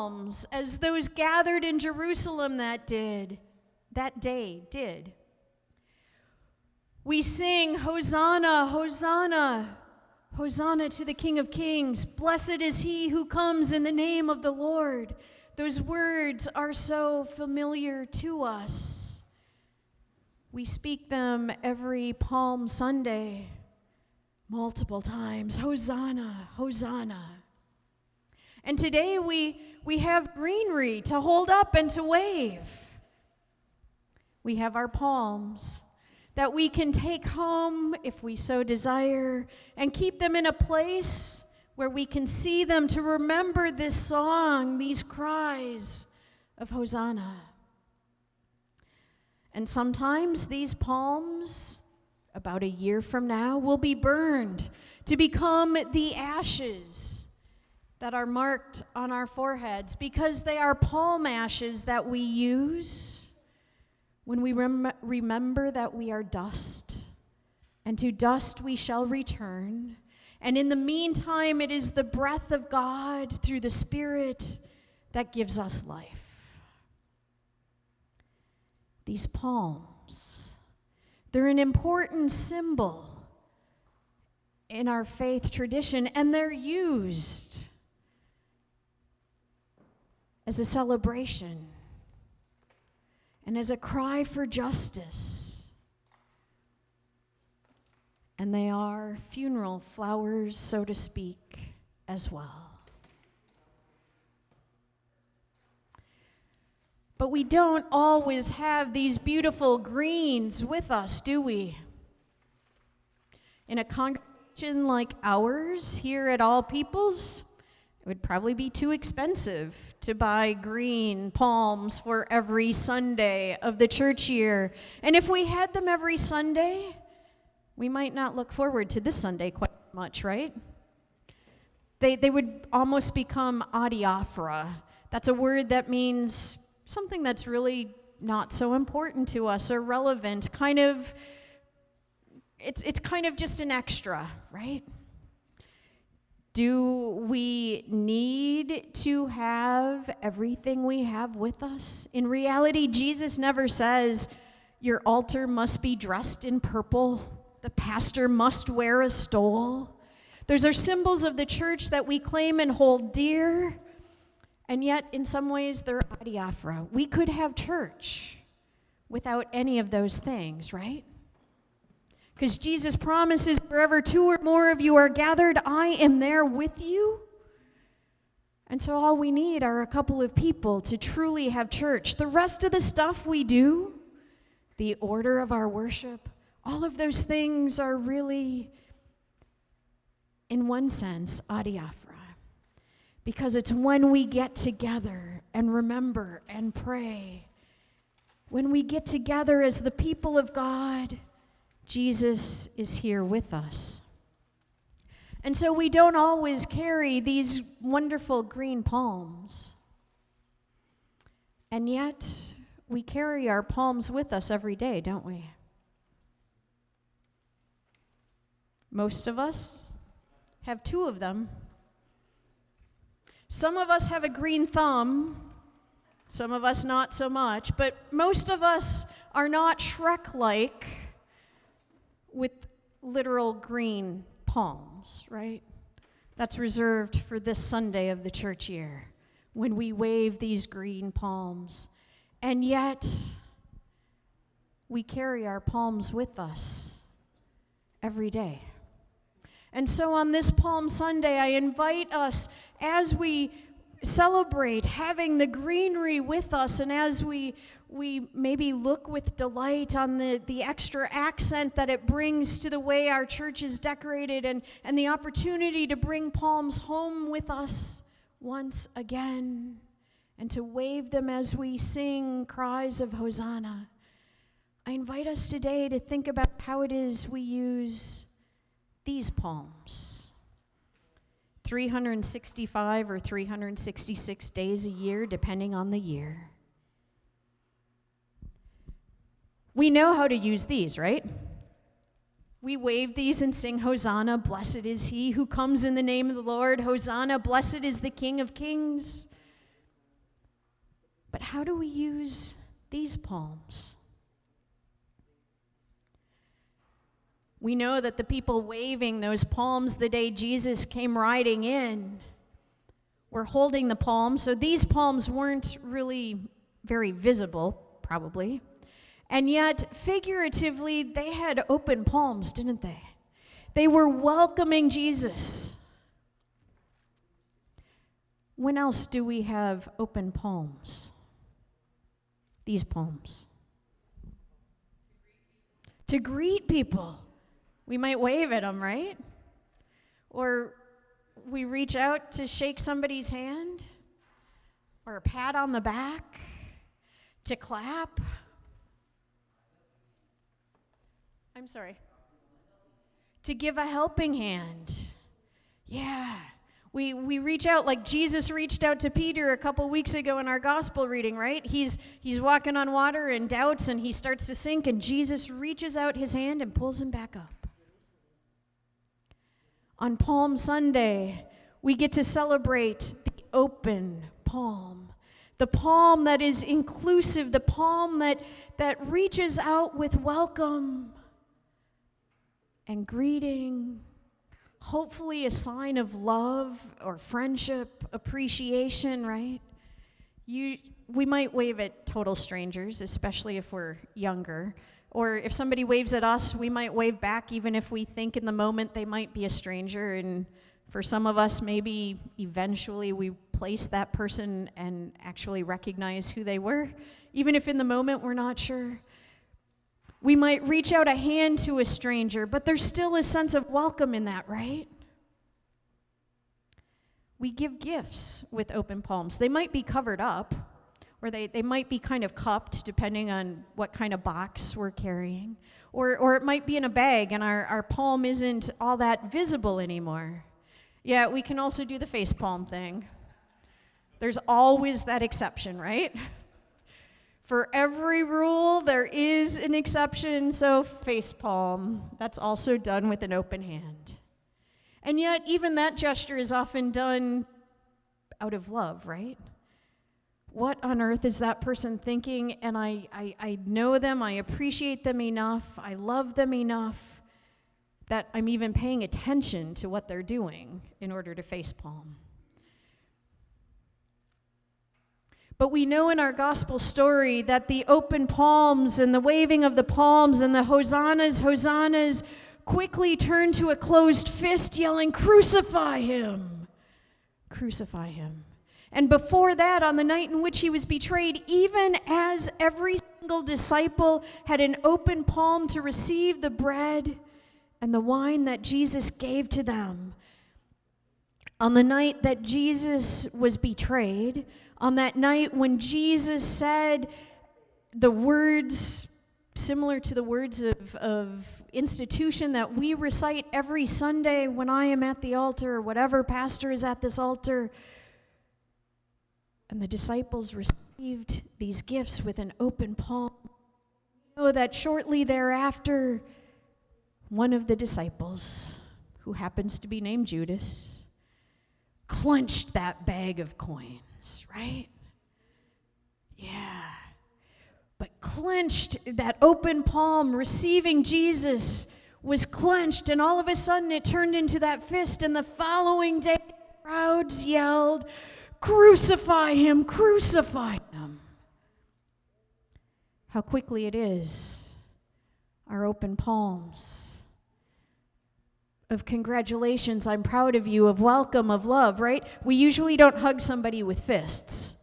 palms as those gathered in Jerusalem that day did. We sing, Hosanna, Hosanna, Hosanna to the King of Kings. Blessed is he who comes in the name of the Lord. Those words are so familiar to us. We speak them every Palm Sunday, multiple times. Hosanna, Hosanna. And today we have greenery to hold up and to wave. We have our palms that we can take home if we so desire and keep them in a place where we can see them to remember this song, these cries of Hosanna. And sometimes these palms, about a year from now, will be burned to become the ashes that are marked on our foreheads, because they are palm ashes that we use when we remember that we are dust, and to dust we shall return. And in the meantime, it is the breath of God through the Spirit that gives us life. These palms, they're an important symbol in our faith tradition, and they're used as a celebration and as a cry for justice. And they are funeral flowers, so to speak, as well. But we don't always have these beautiful greens with us, do we? In a congregation like ours here at All Peoples, it would probably be too expensive to buy green palms for every Sunday of the church year. And if we had them every Sunday, we might not look forward to this Sunday quite much, right? They would almost become adiaphora. That's a word that means something that's really not so important to us or relevant. It's kind of just an extra, right? Do we need to have everything we have with us? In reality, Jesus never says, your altar must be dressed in purple. The pastor must wear a stole. Those are symbols of the church that we claim and hold dear, and yet in some ways they're adiaphora. We could have church without any of those things, right? Because Jesus promises, wherever two or more of you are gathered, I am there with you. And so all we need are a couple of people to truly have church. The rest of the stuff we do, the order of our worship, all of those things are really, in one sense, adiaphora. Because it's when we get together and remember and pray, when we get together as the people of God, Jesus is here with us. And so we don't always carry these wonderful green palms. And yet, we carry our palms with us every day, don't we? Most of us have two of them. Some of us have a green thumb, some of us not so much, but most of us are not Shrek-like with literal green palms, right? That's reserved for this Sunday of the church year, when we wave these green palms. And yet, we carry our palms with us every day. And so on this Palm Sunday, I invite us, as we celebrate having the greenery with us, and as we maybe look with delight on the extra accent that it brings to the way our church is decorated, and the opportunity to bring palms home with us once again, and to wave them as we sing cries of Hosanna. I invite us today to think about how it is we use these palms. 365 or 366 days a year, depending on the year. We know how to use these, right? We wave these and sing, Hosanna, blessed is he who comes in the name of the Lord. Hosanna, blessed is the King of Kings. But how do we use these palms? We know that the people waving those palms the day Jesus came riding in were holding the palms, so these palms weren't really very visible, probably. And yet, figuratively, they had open palms, didn't they? They were welcoming Jesus. When else do we have open palms? These palms. To greet people. We might wave at them, right? Or we reach out to shake somebody's hand, or a pat on the back, to clap. I'm sorry. To give a helping hand. Yeah. We reach out like Jesus reached out to Peter a couple weeks ago in our gospel reading, right? He's walking on water and doubts, and he starts to sink, and Jesus reaches out his hand and pulls him back up. On Palm Sunday, we get to celebrate the open palm, the palm that is inclusive, the palm that reaches out with welcome and greeting, hopefully a sign of love or friendship, appreciation, right? We might wave at total strangers, especially if we're younger. Or if somebody waves at us, we might wave back even if we think in the moment they might be a stranger. And for some of us, maybe eventually we place that person and actually recognize who they were, even if in the moment we're not sure. We might reach out a hand to a stranger, but there's still a sense of welcome in that, right? We give gifts with open palms. They might be covered up, or they might be kind of cupped, depending on what kind of box we're carrying. Or it might be in a bag, and our palm isn't all that visible anymore. Yeah, we can also do the face palm thing. There's always that exception, right? For every rule, there is an exception, so face palm, that's also done with an open hand. And yet, even that gesture is often done out of love, right? What on earth is that person thinking? And I know them, I appreciate them enough, I love them enough that I'm even paying attention to what they're doing in order to face palm. But we know in our gospel story that the open palms and the waving of the palms and the hosannas, hosannas quickly turned to a closed fist yelling, "Crucify him! Crucify him!" And before that, on the night in which he was betrayed, even as every single disciple had an open palm to receive the bread and the wine that Jesus gave to them, on the night that Jesus was betrayed, on that night when Jesus said the words similar to the words of institution that we recite every Sunday when I am at the altar, or whatever pastor is at this altar, and the disciples received these gifts with an open palm. We know that shortly thereafter, one of the disciples, who happens to be named Judas, clenched that bag of coins, right? Yeah. But clenched, that open palm, receiving Jesus, was clenched, and all of a sudden it turned into that fist, and the following day, crowds yelled, "Crucify him, crucify him." How quickly it is, our open palms of congratulations, I'm proud of you, of welcome, of love, right? We usually don't hug somebody with fists.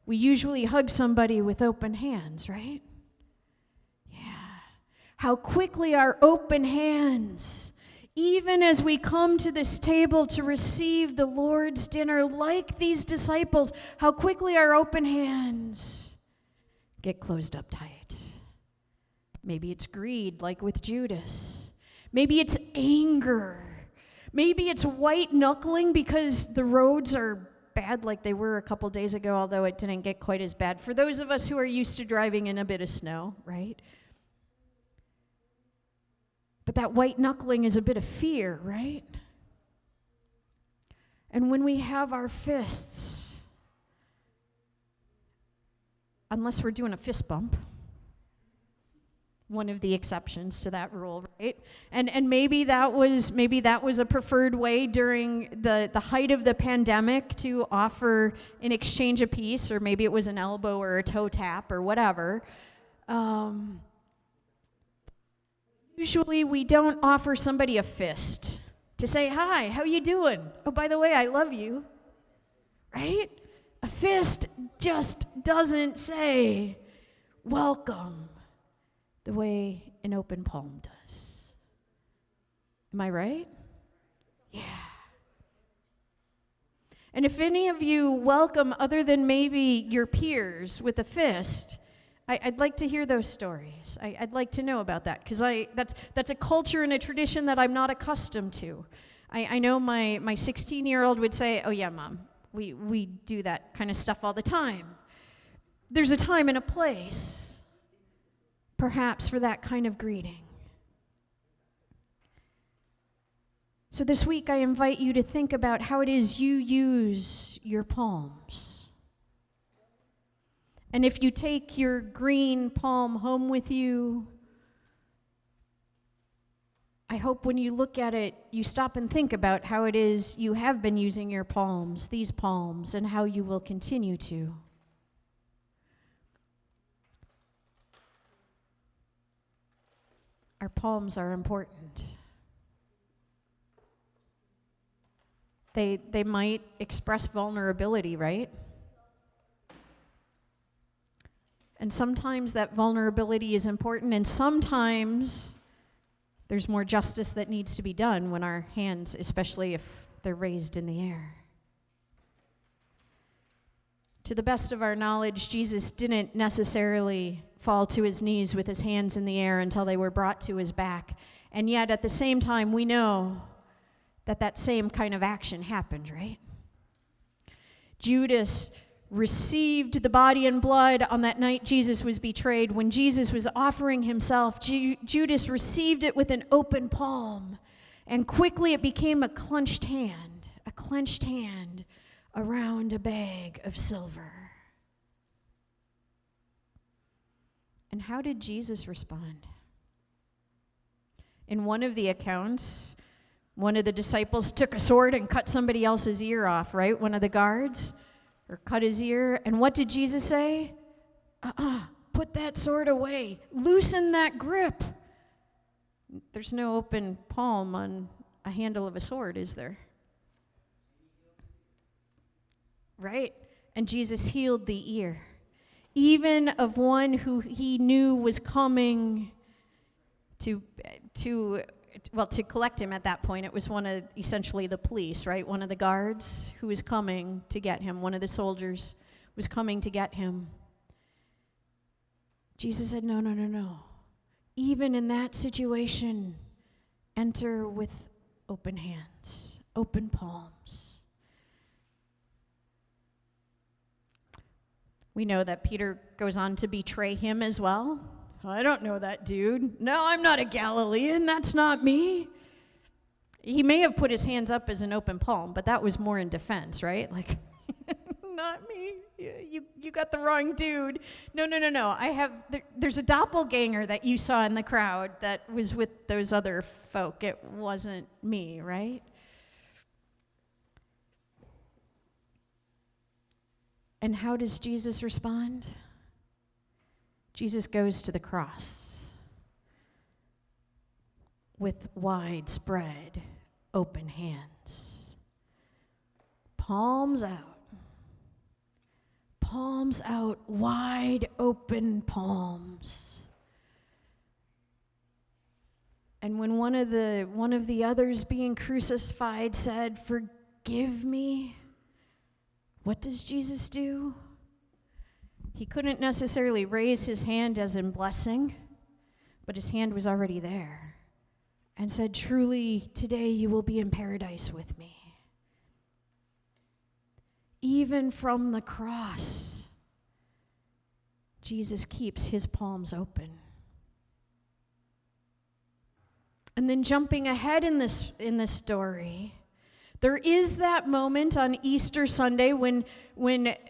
We usually hug somebody with open hands, right? Yeah. How quickly our open hands, even as we come to this table to receive the Lord's dinner, like these disciples, how quickly our open hands get closed up tight. Maybe it's greed, like with Judas. Maybe it's anger. Maybe it's white knuckling because the roads are bad like they were a couple days ago, although it didn't get quite as bad. For those of us who are used to driving in a bit of snow, right? But that white knuckling is a bit of fear, right? And when we have our fists, unless we're doing a fist bump. One of the exceptions to that rule, right? And maybe that was a preferred way during the height of the pandemic to offer an exchange of peace, or maybe it was an elbow or a toe tap or whatever. Usually we don't offer somebody a fist to say, hi, how you doing? Oh, by the way, I love you, right? A fist just doesn't say welcome the way an open palm does. Am I right? Yeah. And if any of you welcome other than maybe your peers with a fist, I'd like to hear those stories. I'd like to know about that, because that's a culture and a tradition that I'm not accustomed to. I know my 16-year-old would say, oh yeah, Mom, we do that kind of stuff all the time. There's a time and a place, perhaps, for that kind of greeting. So this week I invite you to think about how it is you use your palms. And if you take your green palm home with you, I hope when you look at it, you stop and think about how it is you have been using your palms, these palms, and how you will continue to. Our palms are important. They might express vulnerability, right? And sometimes that vulnerability is important, and sometimes there's more justice that needs to be done when our hands, especially if they're raised in the air. To the best of our knowledge, Jesus didn't necessarily fall to his knees with his hands in the air until they were brought to his back. And yet, at the same time, we know that same kind of action happened, right? Judas received the body and blood on that night Jesus was betrayed. When Jesus was offering himself, Judas received it with an open palm, and quickly it became a clenched hand around a bag of silver. And how did Jesus respond? In one of the accounts, one of the disciples took a sword and cut somebody else's ear off, right? One of the guards, or cut his ear. And what did Jesus say? Put that sword away. Loosen that grip. There's no open palm on a handle of a sword, is there? Right? And Jesus healed the ear, even of one who he knew was coming to collect him at that point. It was one of, essentially, the police, right? One of the guards who was coming to get him. One of the soldiers was coming to get him. Jesus said, no. Even in that situation, enter with open hands, open palms. We know that Peter goes on to betray him as well. I don't know that dude. No, I'm not a Galilean. That's not me. He may have put his hands up as an open palm, but that was more in defense, right? Like, not me. You got the wrong dude. No. There's a doppelganger that you saw in the crowd that was with those other folk. It wasn't me, right? And how does Jesus respond? Jesus goes to the cross with widespread open hands. Palms out, wide open palms. And when one of the others being crucified said, "Forgive me," what does Jesus do? He couldn't necessarily raise his hand as in blessing, but his hand was already there, and said, "Truly, today you will be in paradise with me." Even from the cross, Jesus keeps his palms open. And then jumping ahead in this story, There is that moment on Easter Sunday when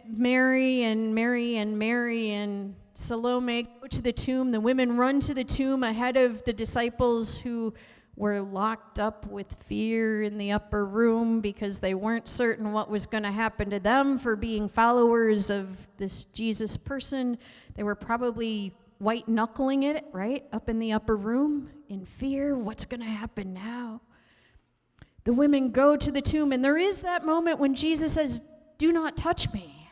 Mary and Salome go to the tomb. The women run to the tomb ahead of the disciples who were locked up with fear in the upper room because they weren't certain what was going to happen to them for being followers of this Jesus person. They were probably white-knuckling it, right, up in the upper room in fear. What's going to happen now? The women go to the tomb, and there is that moment when Jesus says, "Do not touch me."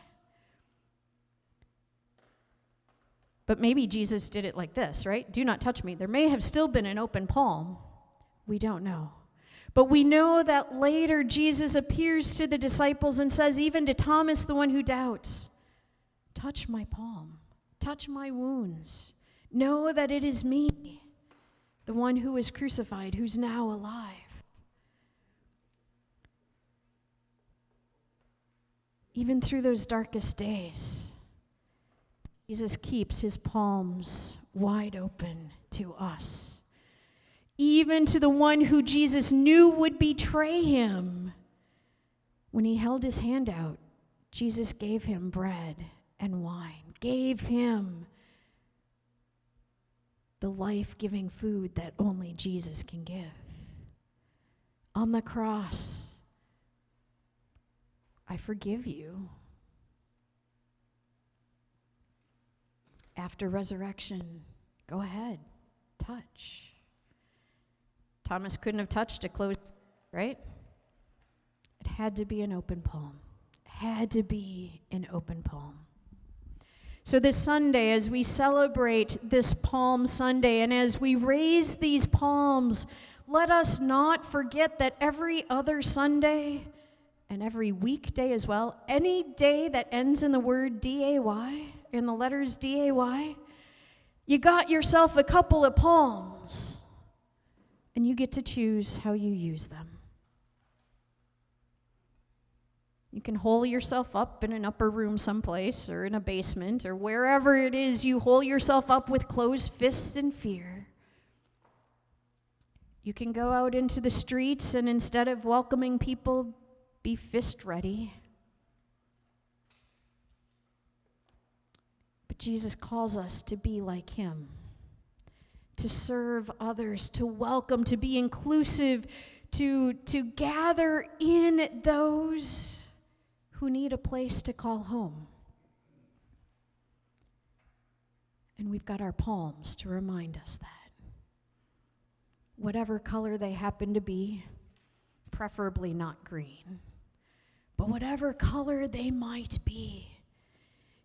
But maybe Jesus did it like this, right? "Do not touch me." There may have still been an open palm. We don't know. But we know that later Jesus appears to the disciples and says, even to Thomas, the one who doubts, "Touch my palm, touch my wounds. Know that it is me, the one who was crucified, who's now alive." Even through those darkest days, Jesus keeps his palms wide open to us. Even to the one who Jesus knew would betray him. When he held his hand out, Jesus gave him bread and wine, gave him the life-giving food that only Jesus can give. On the cross, "I forgive you." After resurrection, go ahead, touch. Thomas couldn't have touched a closed, right? It had to be an open palm. It had to be an open palm. So this Sunday, as we celebrate this Palm Sunday, and as we raise these palms, let us not forget that every other Sunday, and every weekday as well, any day that ends in the word D-A-Y, in the letters D-A-Y, you got yourself a couple of palms, and you get to choose how you use them. You can hole yourself up in an upper room someplace, or in a basement, or wherever it is you hole yourself up with closed fists and fear. You can go out into the streets and instead of welcoming people, be fist ready. But Jesus calls us to be like him, to serve others, to welcome, to be inclusive, to gather in those who need a place to call home. And we've got our palms to remind us that. Whatever color they happen to be, preferably not green, but whatever color they might be,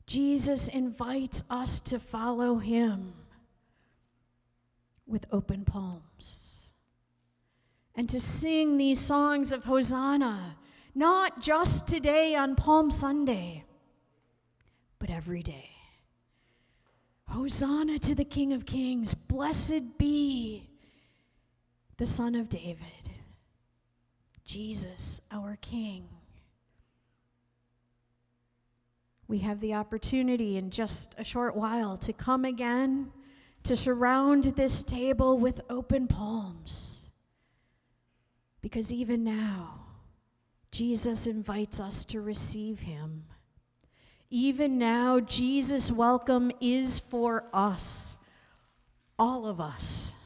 Jesus invites us to follow him with open palms and to sing these songs of Hosanna, not just today on Palm Sunday, but every day. Hosanna to the King of Kings. Blessed be the Son of David, Jesus, our King. We have the opportunity in just a short while to come again, to surround this table with open palms. Because even now, Jesus invites us to receive him. Even now, Jesus' welcome is for us, all of us,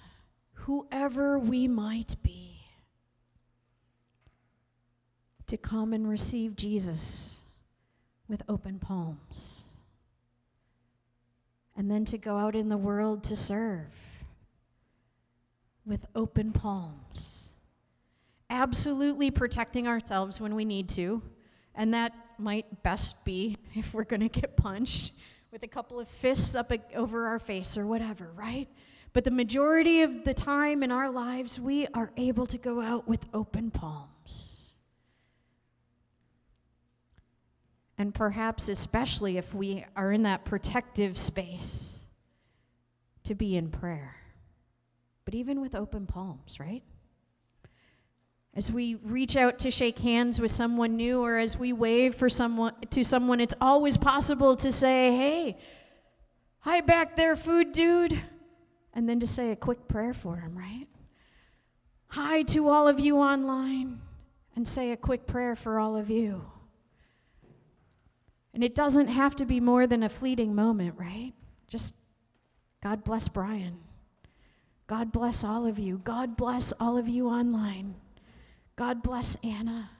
whoever we might be, to come and receive Jesus with open palms, and then to go out in the world to serve with open palms, absolutely protecting ourselves when we need to, and that might best be if we're going to get punched with a couple of fists up over our face or whatever, right? But the majority of the time in our lives, we are able to go out with open palms. And perhaps especially if we are in that protective space, to be in prayer. But even with open palms, right? As we reach out to shake hands with someone new, or as we wave to someone, it's always possible to say, "Hey, hi back there, food dude," and then to say a quick prayer for him, right? Hi to all of you online, and say a quick prayer for all of you. And it doesn't have to be more than a fleeting moment, right? Just, God bless Brian. God bless all of you. God bless all of you online. God bless Anna.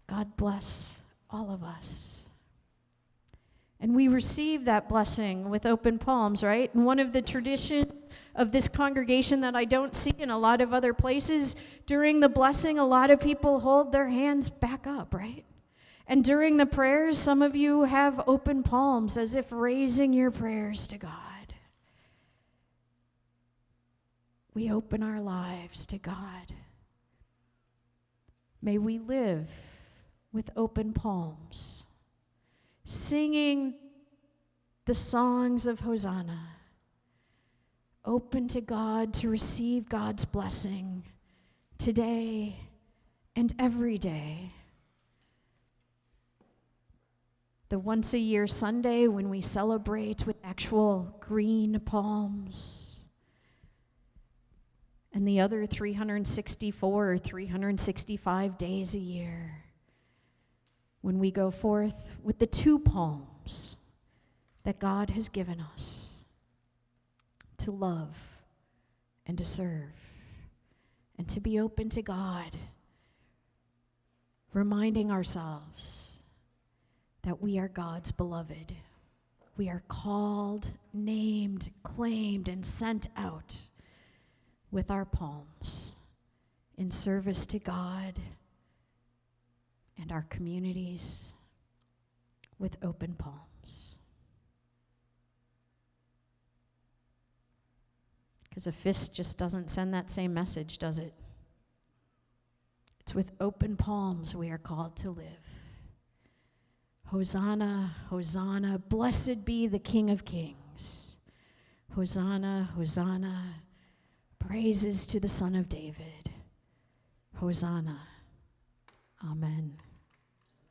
God bless all of us. And we receive that blessing with open palms, right? And one of the traditions of this congregation that I don't see in a lot of other places, during the blessing, a lot of people hold their hands back up, right? And during the prayers, some of you have open palms as if raising your prayers to God. We open our lives to God. May we live with open palms, singing the songs of Hosanna, open to God to receive God's blessing today and every day. The once-a-year Sunday when we celebrate with actual green palms, and the other 364 or 365 days a year when we go forth with the two palms that God has given us to love and to serve and to be open to God, reminding ourselves that we are God's beloved. We are called, named, claimed, and sent out with our palms in service to God and our communities with open palms. Because a fist just doesn't send that same message, does it? It's with open palms we are called to live. Hosanna, Hosanna, blessed be the King of Kings. Hosanna, Hosanna, praises to the Son of David. Hosanna. Amen.